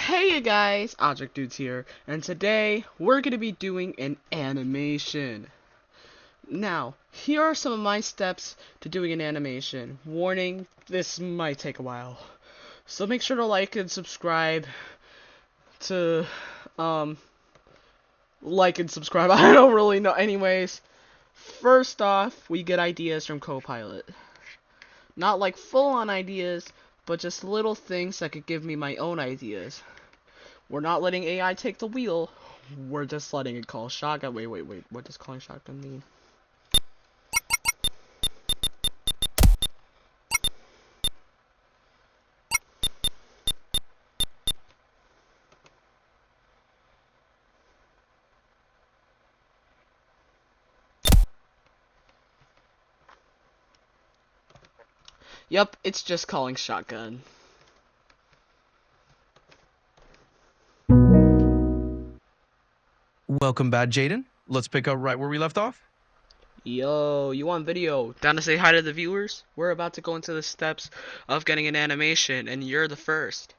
Hey you guys, Object Dudes here, and today we're going to be doing an animation. Now, here are some of my steps to doing an animation. Warning, this might take a while. So make sure to like and subscribe to, like and subscribe, I don't really know. Anyways, first off, we get ideas from Copilot. Not like full-on ideas, but just little things that could give me my own ideas. We're not letting AI take the wheel. We're just letting it call shotgun. Wait. What does calling shotgun mean? Yup, it's just calling shotgun. Welcome back, Jaden. Let's pick up right where we left off. Yo, you want video? Down to say hi to the viewers? We're about to go into the steps of getting an animation, and you're the first.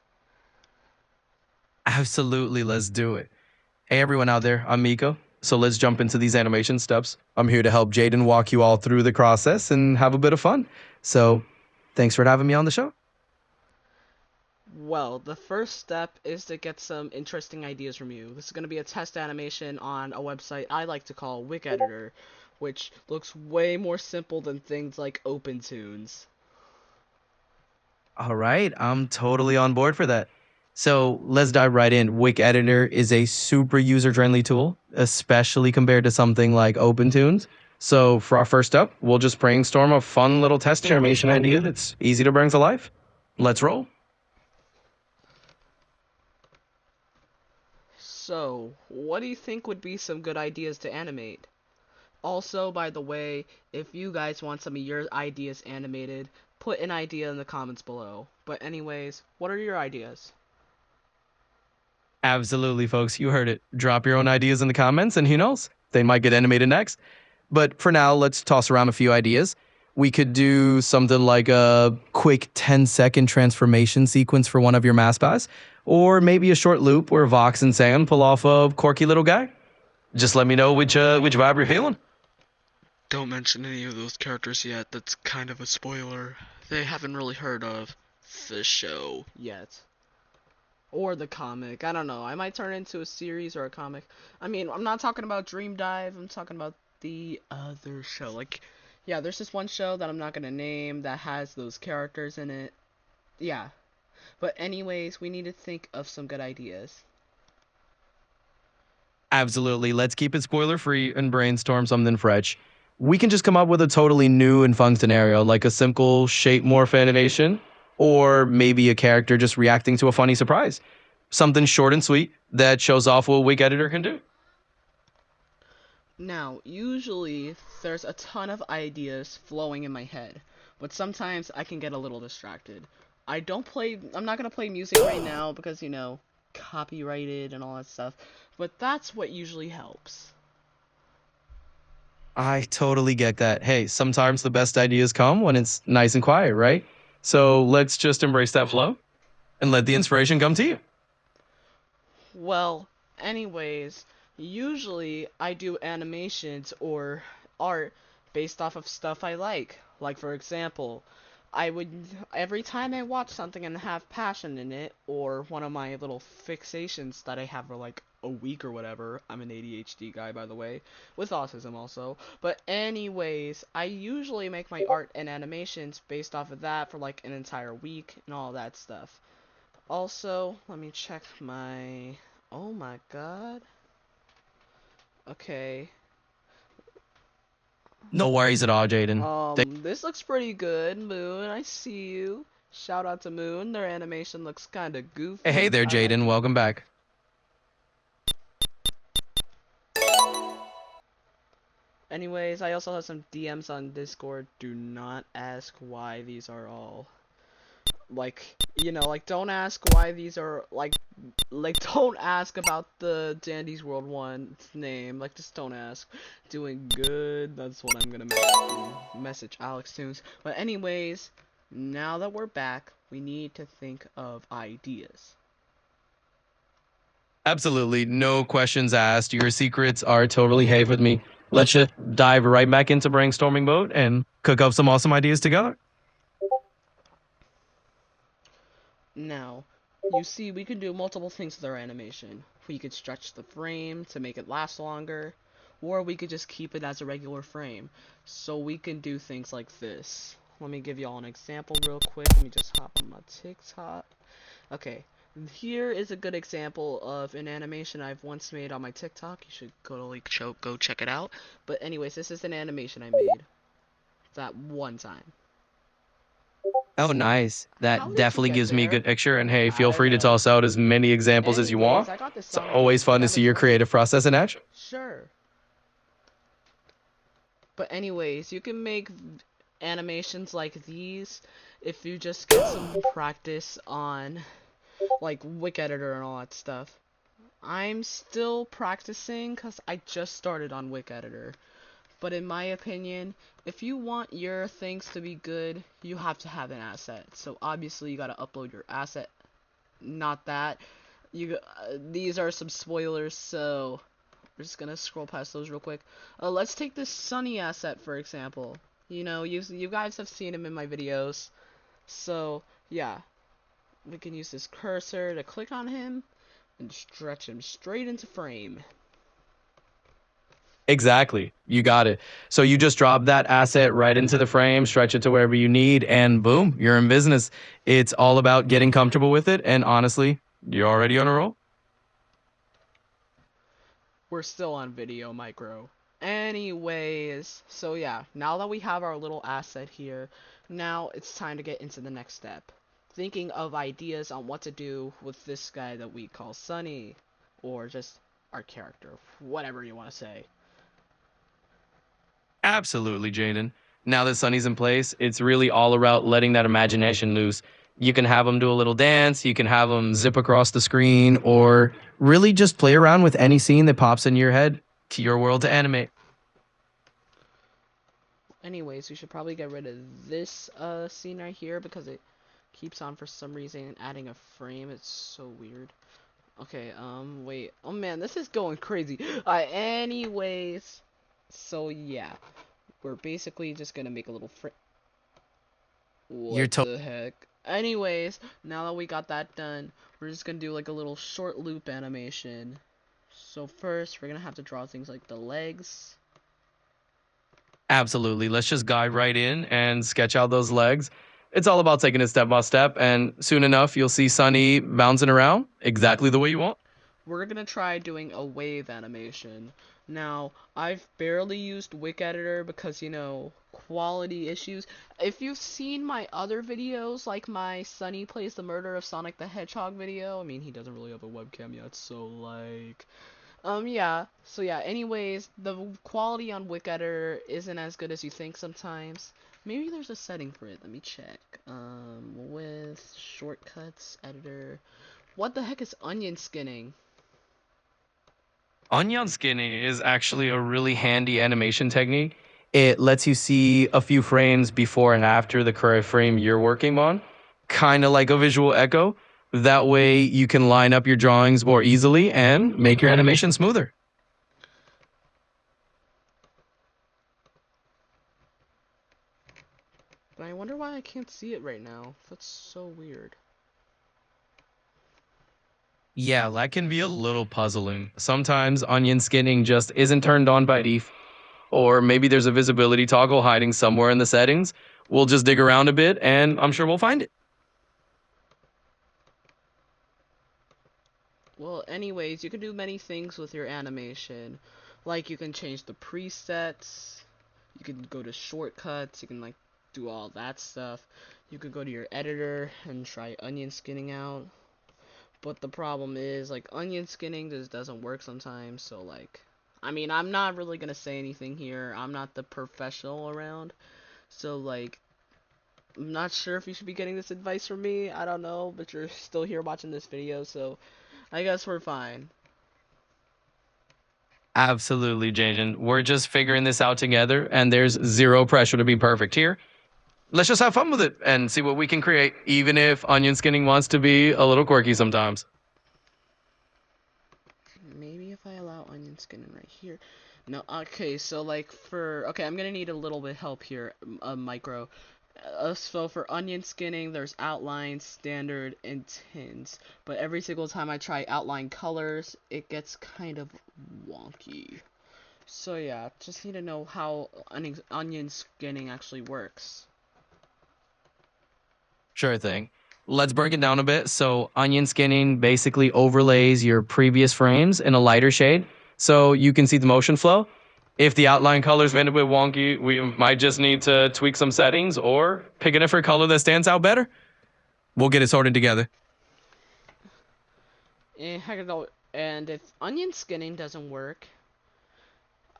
Absolutely, let's do it. Hey, everyone out there, I'm Miko. So let's jump into these animation steps. I'm here to help Jaden walk you all through the process and have a bit of fun. So thanks for having me on the show. Well, the first step is to get some interesting ideas from you. This is going to be a test animation on a website I like to call Wick Editor, which looks way more simple than things like OpenTunes. All right, I'm totally on board for that. So let's dive right in. Wick Editor is a super user-friendly tool, especially compared to something like OpenTunes. So for our first step, we'll just brainstorm a fun little test animation idea that's easy to bring to life. Let's roll. So, what do you think would be some good ideas to animate? Also, by the way, if you guys want some of your ideas animated, put an idea in the comments below. But anyways, what are your ideas? Absolutely, folks. You heard it. Drop your own ideas in the comments, and who knows? They might get animated next. But for now, let's toss around a few ideas. We could do something like a quick 10-second transformation sequence for one of your mascots, or maybe a short loop where Vox and Sam pull off a quirky little guy. Just let me know which vibe you're feeling. Don't mention any of those characters yet, that's kind of a spoiler. They haven't really heard of the show yet. Or the comic, I don't know. I might turn it into a series or a comic. I mean, I'm not talking about Dream Dive, I'm talking about the other show. Like, yeah, there's this one show that I'm not gonna name that has those characters in it. Yeah. But anyways, we need to think of some good ideas. Absolutely. Let's keep it spoiler free and brainstorm something fresh. We can just come up with a totally new and fun scenario, like a simple shape morph animation, or maybe a character just reacting to a funny surprise. Something short and sweet that shows off what Wig Editor can do. Now, usually there's a ton of ideas flowing in my head, but sometimes I can get a little distracted. I'm not gonna play music right now because, you know, copyrighted and all that stuff, but that's what usually helps. I totally get that. Hey, sometimes the best ideas come when it's nice and quiet, right? So let's just embrace that flow and let the inspiration come to you. Well, anyways, usually I do animations or art based off of stuff I like. Like, for example, I would, every time I watch something and have passion in it, or one of my little fixations that I have for like a week or whatever. I'm an ADHD guy, by the way, with autism also. But anyways, I usually make my art and animations based off of that for like an entire week and all that stuff. Also, let me check my... Oh my god. Okay. No worries at all, Jaden. This looks pretty good, Moon. I see you. Shout out to Moon. Their animation looks kinda Hey goofy. there, I like Jaden. it. Welcome back. Anyways, I also have some DMs on Discord. Do not ask why these are all like, you know, like, don't ask why these are like don't ask about the Dandy's World 1's name. Like, just don't ask. Doing good. That's what I'm gonna message Alex Tunes. But anyways, now that we're back, we need to think of ideas. Absolutely. No questions asked. Your secrets are totally safe with me. Let's just dive right back into brainstorming mode and cook up some awesome ideas together. Now, you see, we can do multiple things with our animation. We could stretch the frame to make it last longer, or we could just keep it as a regular frame. So we can do things like this. Let me give y'all an example real quick. Let me just hop on my TikTok. Okay, here is a good example of an animation I've once made on my TikTok. You should go check it out. But anyways, this is an animation I made that one time. Oh, nice. How That did you definitely get gives me a there? good picture. And hey, feel I free to know. toss out as many examples as you Anyways, want. I got this It's Sonic always game fun to see your avatar. creative process in action. Sure. But anyways, you can make animations like these if you just get some practice on like Wick Editor and all that stuff. I'm still practicing because I just started on Wick Editor. But in my opinion, if you want your things to be good, you have to have an asset. So obviously you gotta upload your asset. Not that. These are some spoilers, so we're just gonna scroll past those real quick. Let's take this Sunny asset for example. You know, you guys have seen him in my videos. So yeah, we can use this cursor to click on him and stretch him straight into frame. Exactly. You got it. So you just drop that asset right into the frame, stretch it to wherever you need, and boom, you're in business. It's all about getting comfortable with it. And honestly, you're already on a roll. We're still on video micro. Anyways, so yeah, now that we have our little asset here, now it's time to get into the next step. Thinking of ideas on what to do with this guy that we call Sunny, or just our character, whatever you want to say. Absolutely, Jaden. Now that Sunny's in place, it's really all about letting that imagination loose. You can have them do a little dance, you can have them zip across the screen, or really just play around with any scene that pops in your head to your world to animate. Anyways, we should probably get rid of this scene right here because it keeps on for some reason adding a frame. It's so weird. Okay, wait. Oh man, this is going crazy. Anyways, so yeah, we're basically just gonna make a little frame. You're What the heck? Anyways, now that we got that done, we're just gonna do like a little short loop animation. So first, we're gonna have to draw things like the legs. Absolutely. Let's just dive right in and sketch out those legs. It's all about taking it step by step, and soon enough, you'll see Sunny bouncing around exactly the way you want. We're gonna try doing a wave animation. Now, I've barely used Wick Editor because, you know, quality issues. If you've seen my other videos, like my Sunny Plays the Murder of Sonic the Hedgehog video, I mean, he doesn't really have a webcam yet, so, like... yeah. So, yeah, anyways, the quality on Wick Editor isn't as good as you think sometimes. Maybe there's a setting for it. Let me check. With shortcuts, editor... What the heck is onion skinning? Onion skinning is actually a really handy animation technique. It lets you see a few frames before and after the current frame you're working on, kind of like a visual echo. That way, you can line up your drawings more easily and make your animation smoother. But I wonder why I can't see it right now. That's so weird. Yeah, that can be a little puzzling. Sometimes onion skinning just isn't turned on by default, or maybe there's a visibility toggle hiding somewhere in the settings. We'll just dig around a bit and I'm sure we'll find it. Well, anyways, you can do many things with your animation. Like, you can change the presets. You can go to shortcuts. You can, like, do all that stuff. You could go to your editor and try onion skinning out. But the problem is, like, onion skinning just doesn't work sometimes. So, like, I mean, I'm not really gonna say anything here. I'm not the professional around. So, like, I'm not sure if you should be getting this advice from me. I don't know. But you're still here watching this video, so I guess we're fine. Absolutely, Jaden. We're just figuring this out together, and there's zero pressure to be perfect here. Let's just have fun with it and see what we can create, even if onion skinning wants to be a little quirky sometimes. skinning right here. No, okay, so like okay, I'm gonna need a little bit help here, micro. So for onion skinning, there's outline, standard, and tints. But every single time I try outline colors, it gets kind of wonky. So yeah, just need to know how onion skinning actually works. Sure thing. Let's break it down a bit. So, onion skinning basically overlays your previous frames in a lighter shade so you can see the motion flow. If the outline color's been a bit wonky, we might just need to tweak some settings or pick a different color that stands out better. We'll get it sorted together. And if onion skinning doesn't work,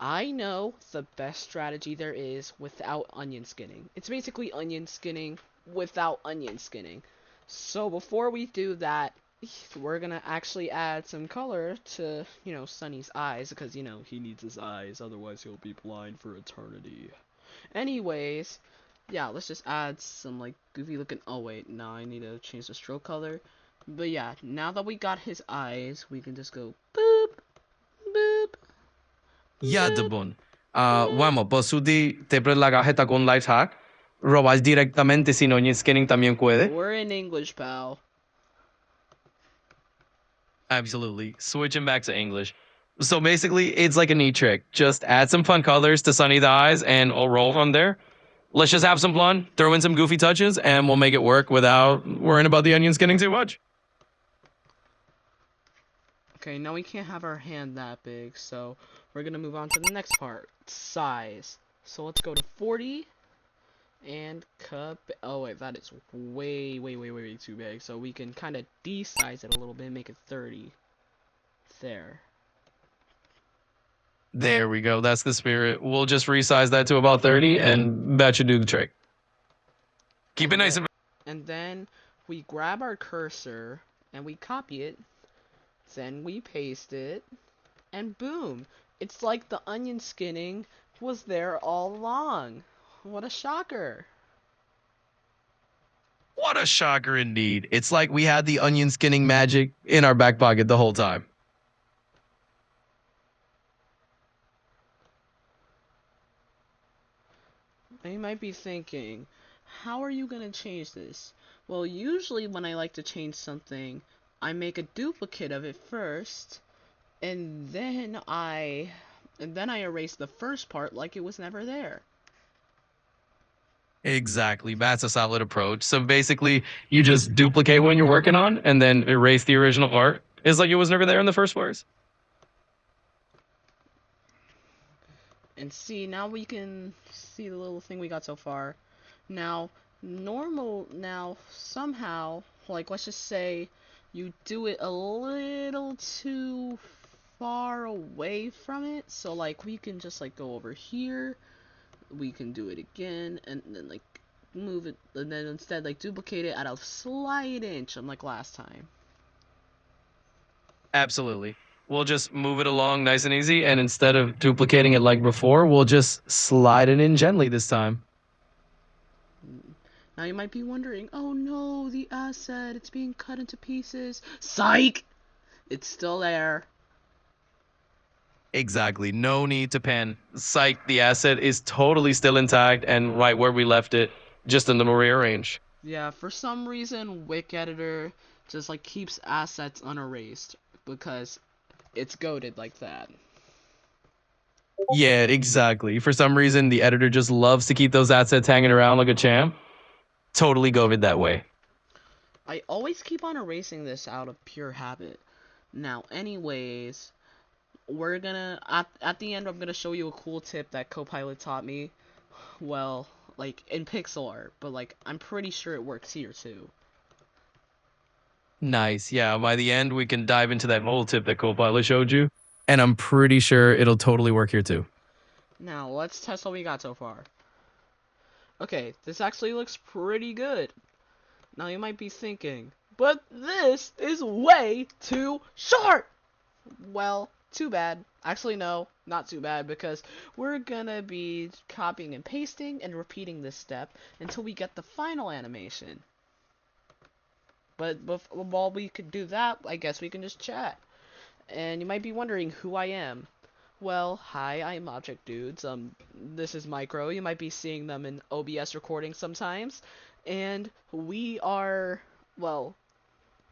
I know the best strategy there is without onion skinning. It's basically onion skinning without onion skinning. So before we do that, we're gonna actually add some color to, Sunny's eyes, because, he needs his eyes, otherwise he'll be blind for eternity. Anyways, yeah, let's just add some, like, goofy looking, oh wait, no, I need to change the stroke color. But yeah, now that we got his eyes, we can just go boop, boop, Yeah, boop, Debun. boop. Vamos, posudi te lagajeta con life hack. Robas directamente sin onion skinning también puede. We're in English, pal. Absolutely. Switching back to English. So basically, it's like a neat trick. Just add some fun colors to sunny the eyes and we'll roll from there. Let's just have some fun, throw in some goofy touches, and we'll make it work without worrying about the onions getting too much. Okay, now we can't have our hand that big, so we're gonna move on to the next part, size. So let's go to 40 and cup. Oh wait, that is way, way, way, way, way too big. So we can kind of de-size it a little bit, make it 30. There. There we go. That's the spirit. We'll just resize that to about 30, and that should do the trick. Keep it nice and. And then we grab our cursor and we copy it. Then we paste it. And boom! It's like the onion skinning was there all along. What a shocker. What a shocker indeed. It's like we had the onion skinning magic in our back pocket the whole time. Now you might be thinking, how are you going to change this? Well, usually when I like to change something, I make a duplicate of it first, and then I erase the first part like it was never there. Exactly. That's a solid approach. So basically, you just duplicate what you're working on and then erase the original part. It's like it was never there in the first place. And see, now we can see the little thing we got so far. Now, somehow, like, let's just say you do it a little too far away from it. So, like, we can just, like, go over here. We can do it again, and then, like, move it, and then instead, like, duplicate it at a slight inch, unlike last time. Absolutely. We'll just move it along nice and easy. And instead of duplicating it like before, we'll just slide it in gently this time. Now you might be wondering, oh no, the asset, it's being cut into pieces. Psych! It's still there. Exactly. No need to pan. Psych, the asset is totally still intact and right where we left it, just a little rearranged. Yeah, for some reason, Wick Editor just, like, keeps assets unerased, because it's goated like that. Yeah, exactly. For some reason, the editor just loves to keep those assets hanging around like a champ. Totally go it that way. I always keep on erasing this out of pure habit. Now, anyways, we're gonna, at the end, I'm gonna show you a cool tip that Copilot taught me. Well, like, in pixel art, but, like, I'm pretty sure it works here, too. Nice. Yeah, by the end, we can dive into that mole tip that Copilot showed you. And I'm pretty sure it'll totally work here too. Now, let's test what we got so far. Okay, this actually looks pretty good. Now, you might be thinking, but this is way too short! Well, too bad. Actually, no, not too bad, because we're gonna be copying and pasting and repeating this step until we get the final animation. But while we could do that, I guess we can just chat. And you might be wondering who I am. Well, hi, I'm Object Dudes. This is Micro. You might be seeing them in OBS recordings sometimes. And we are, well,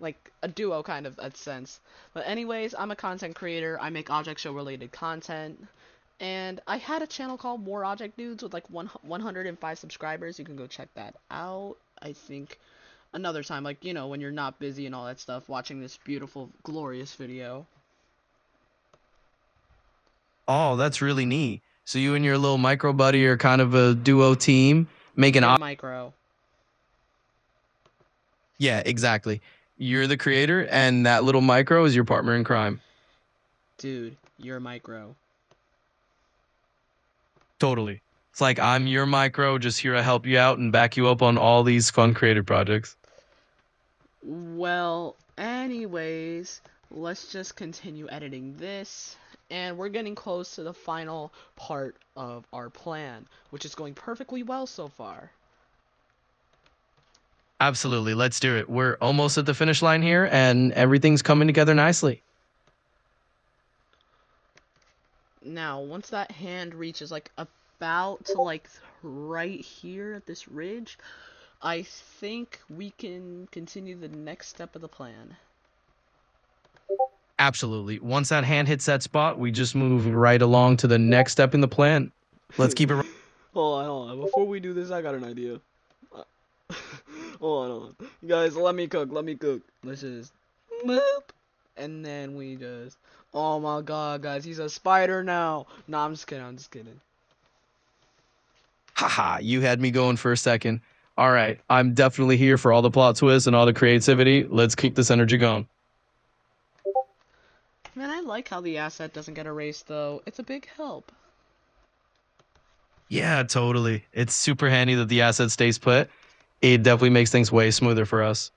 like a duo kind of a sense. But anyways, I'm a content creator. I make Object Show related content. And I had a channel called More Object Dudes with like 105 subscribers. You can go check that out. I think another time, like, when you're not busy and all that stuff, watching this beautiful, glorious video. Oh, that's really neat. So you and your little micro buddy are kind of a duo team making. You're Micro. Yeah, exactly. You're the creator, and that little micro is your partner in crime. Dude, you're Micro. Totally. It's like I'm your micro, just here to help you out and back you up on all these fun creative projects. Well, anyways, let's just continue editing this. And we're getting close to the final part of our plan, which is going perfectly well so far. Absolutely. Let's do it. We're almost at the finish line here, and everything's coming together nicely. Now, once that hand reaches like about to like right here at this ridge, I think we can continue the next step of the plan. Absolutely. Once that hand hits that spot, we just move right along to the next step in the plan. Let's keep it. Hold on. Before we do this, I got an idea. Hold on. Guys, let me cook. Let's just boop. And then we just. Oh my god, guys, he's a spider now. No, I'm just kidding. Haha, you had me going for a second. All right, I'm definitely here for all the plot twists and all the creativity. Let's keep this energy going. Man, I like how the asset doesn't get erased, though. It's a big help. Yeah, totally. It's super handy that the asset stays put. It definitely makes things way smoother for us.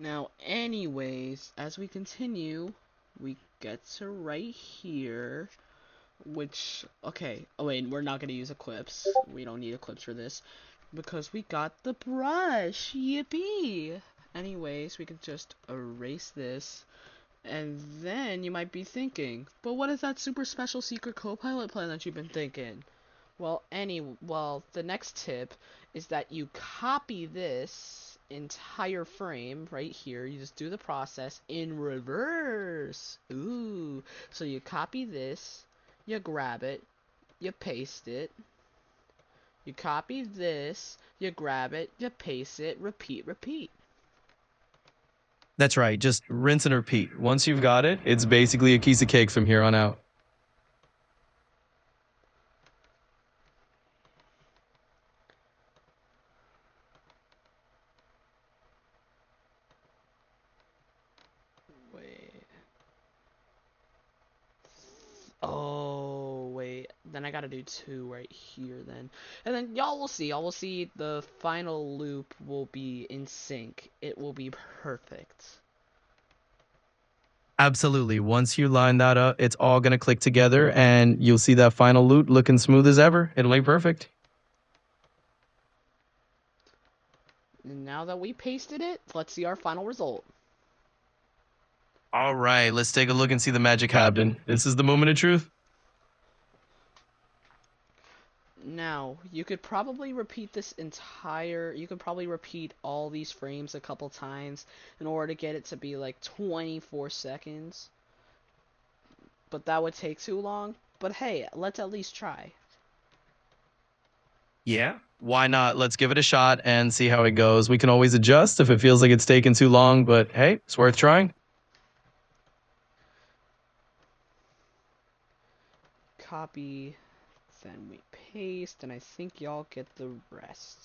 Now, anyways, as we continue, we get to right here, which, okay, oh wait, we're not going to use Eclipse. We don't need Eclipse for this, because we got the brush. Yippee! Anyways, we can just erase this, and then you might be thinking, but what is that super special secret copilot plan that you've been thinking? Well, the next tip is that you copy this entire frame right here. You just do the process in reverse. Ooh. So you copy this, you grab it, you paste it. You copy this, you grab it, you paste it, repeat, repeat. That's right. Just rinse and repeat. Once you've got it, it's basically a piece of cake from here on out. Wait. Oh, wait. Then I gotta do two right here then. And then y'all will see. Y'all will see the final loop will be in sync. It will be perfect. Absolutely. Once you line that up, it's all going to click together and you'll see that final loop looking smooth as ever. It'll be perfect. And now that we pasted it, let's see our final result. All right, let's take a look and see the magic happen. This is the moment of truth. Now, you could probably repeat you could probably repeat all these frames a couple times in order to get it to be like 24 seconds. But that would take too long. But hey, let's at least try. Yeah, why not? Let's give it a shot and see how it goes. We can always adjust if it feels like it's taken too long, but hey, it's worth trying. Copy, then we paste, and I think y'all get the rest.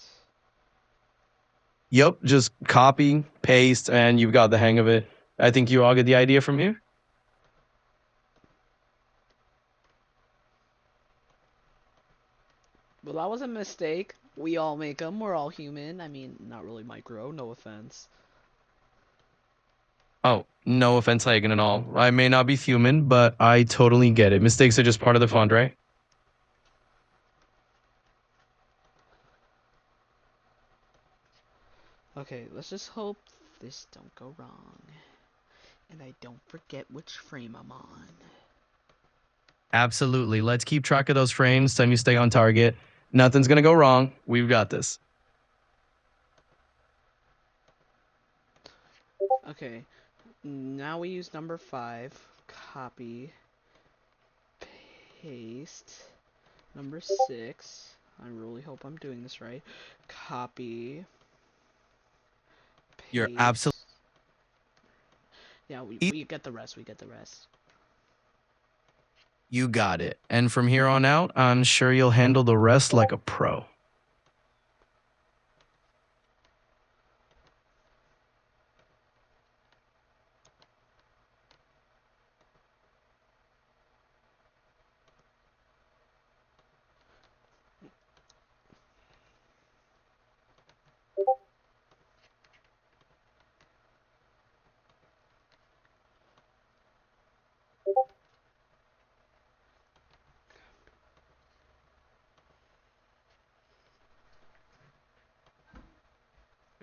Yep, just copy, paste, and you've got the hang of it. I think you all get the idea from here. Well, that was a mistake. We all make them. We're all human. I mean, not really Micro, no offense. Oh, no offense taken at all. I may not be human, but I totally get it. Mistakes are just part of the fun, right? Okay, let's just hope this don't go wrong. And I don't forget which frame I'm on. Absolutely. Let's keep track of those frames. Time you stay on target. Nothing's going to go wrong. We've got this. Okay, now we use number 5. Copy. Paste. Number 6. I really hope I'm doing this right. Copy. You're Paste. absolutely. Yeah, we get the rest. We get the rest. You got it. And from here on out, I'm sure you'll handle the rest like a pro.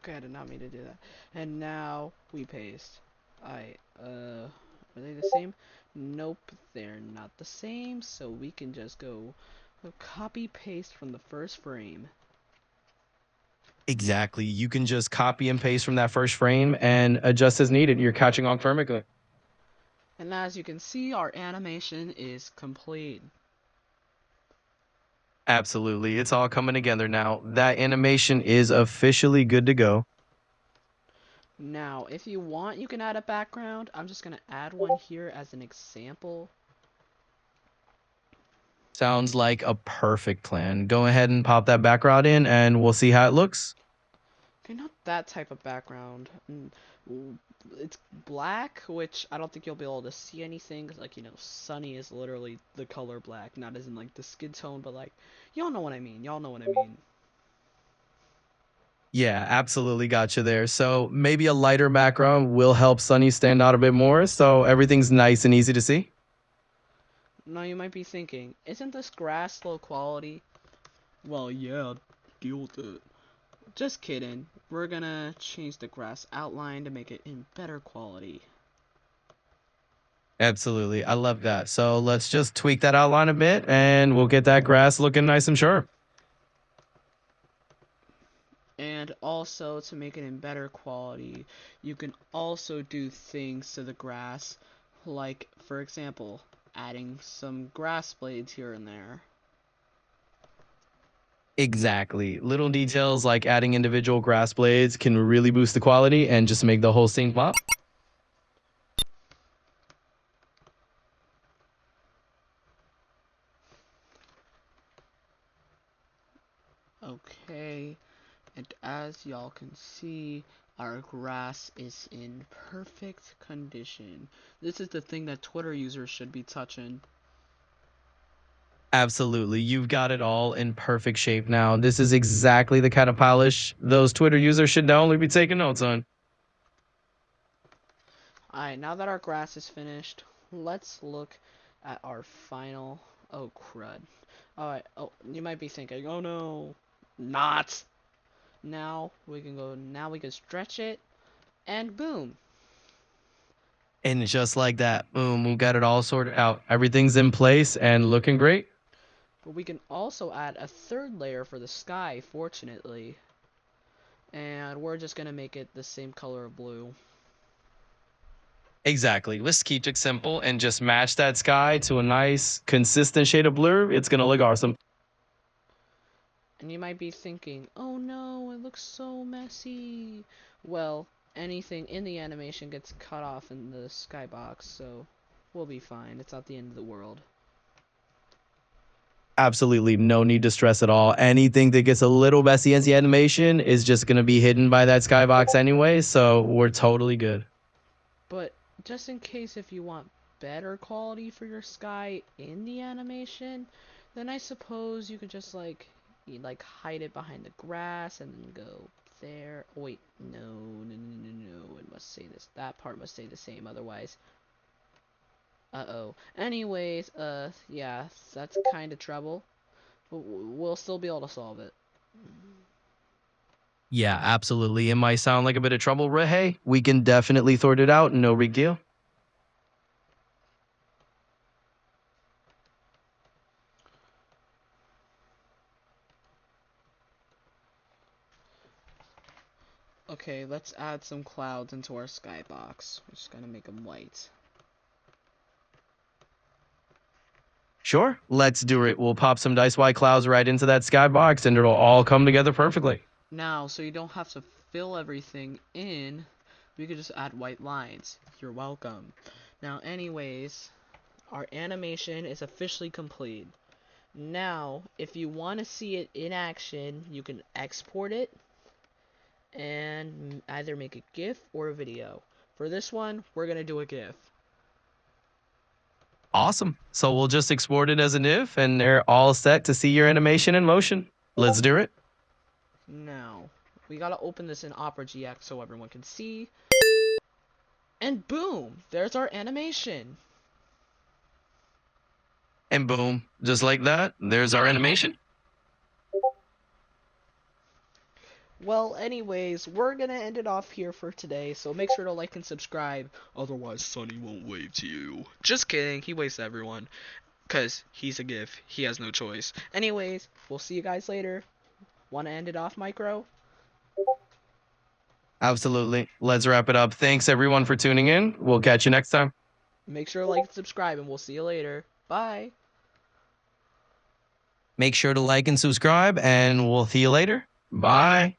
Okay, I did not mean to do that. And now we paste. Alright, are they the same? Nope, they're not the same, so we can just go copy paste from the first frame. Exactly. You can just copy and paste from that first frame and adjust as needed. You're catching on perfectly. And as you can see, our animation is complete. Absolutely. It's all coming together now. That animation is officially good to go. Now, if you want, you can add a background. I'm just going to add one here as an example. Sounds like a perfect plan. Go ahead and pop that background in and we'll see how it looks. Okay, not that type of background. It's black, which I don't think you'll be able to see anything. 'Cause, like, Sunny is literally the color black. Not as in, like, the skin tone, but, like, y'all know what I mean. Y'all know what I mean. Yeah, absolutely got you there. So maybe a lighter background will help Sunny stand out a bit more so everything's nice and easy to see. Now, you might be thinking, isn't this grass low quality? Well, yeah, deal with it. Just kidding. We're gonna change the grass outline to make it in better quality. Absolutely. I love that. So let's just tweak that outline a bit and we'll get that grass looking nice and sharp. And also, to make it in better quality, you can also do things to the grass, like, for example, adding some grass blades here and there. Exactly. Little details like adding individual grass blades can really boost the quality and just make the whole scene pop. Okay, and as y'all can see, our grass is in perfect condition. This is the thing that Twitter users should be touching. Absolutely. You've got it all in perfect shape now. This is exactly the kind of polish those Twitter users should not only be taking notes on. Alright, now that our grass is finished, let's look at our final... Oh, crud. Alright, oh, you might be thinking, oh no, not! Now we can stretch it, and boom. And just like that, boom, we got it all sorted out. Everything's in place and looking great. But we can also add a third layer for the sky, fortunately. And we're just gonna make it the same color of blue. Exactly. Let's keep it simple and just match that sky to a nice, consistent shade of blue. It's going to look awesome. And you might be thinking, oh no, it looks so messy. Well, anything in the animation gets cut off in the skybox, so we'll be fine. It's not the end of the world. Absolutely no need to stress at all. Anything that gets a little messy in the animation is just going to be hidden by that skybox anyway, so we're totally good. But just in case if you want better quality for your sky in the animation, then I suppose you could just you hide it behind the grass and then go there. Oh, wait, no. It must say this. That part must stay the same, otherwise. Uh-oh. Anyways, yeah, that's kind of trouble. But we'll still be able to solve it. Yeah, absolutely. It might sound like a bit of trouble, but hey, we can definitely sort it out. No big deal. Okay, let's add some clouds into our skybox. We're just gonna make them white. Sure, let's do it. We'll pop some dice white clouds right into that skybox and it'll all come together perfectly. Now, so you don't have to fill everything in, we could just add white lines. You're welcome. Now, anyways, our animation is officially complete. Now, if you want to see it in action, you can export it and either make a GIF or a video. For this one, we're going to do a GIF. Awesome. So we'll just export it as an if and they're all set to see your animation in motion. Let's do it. Now, we got to open this in Opera GX so everyone can see. And boom, there's our animation. And boom, just like that, there's our animation. Well, anyways, we're gonna end it off here for today, so make sure to like and subscribe, otherwise Sonny won't wave to you. Just kidding, he waves to everyone, cause he's a GIF, he has no choice. Anyways, we'll see you guys later. Wanna end it off, Micro? Absolutely. Let's wrap it up. Thanks everyone for tuning in. We'll catch you next time. Make sure to like and subscribe, and we'll see you later. Bye! Make sure to like and subscribe, and we'll see you later. Bye.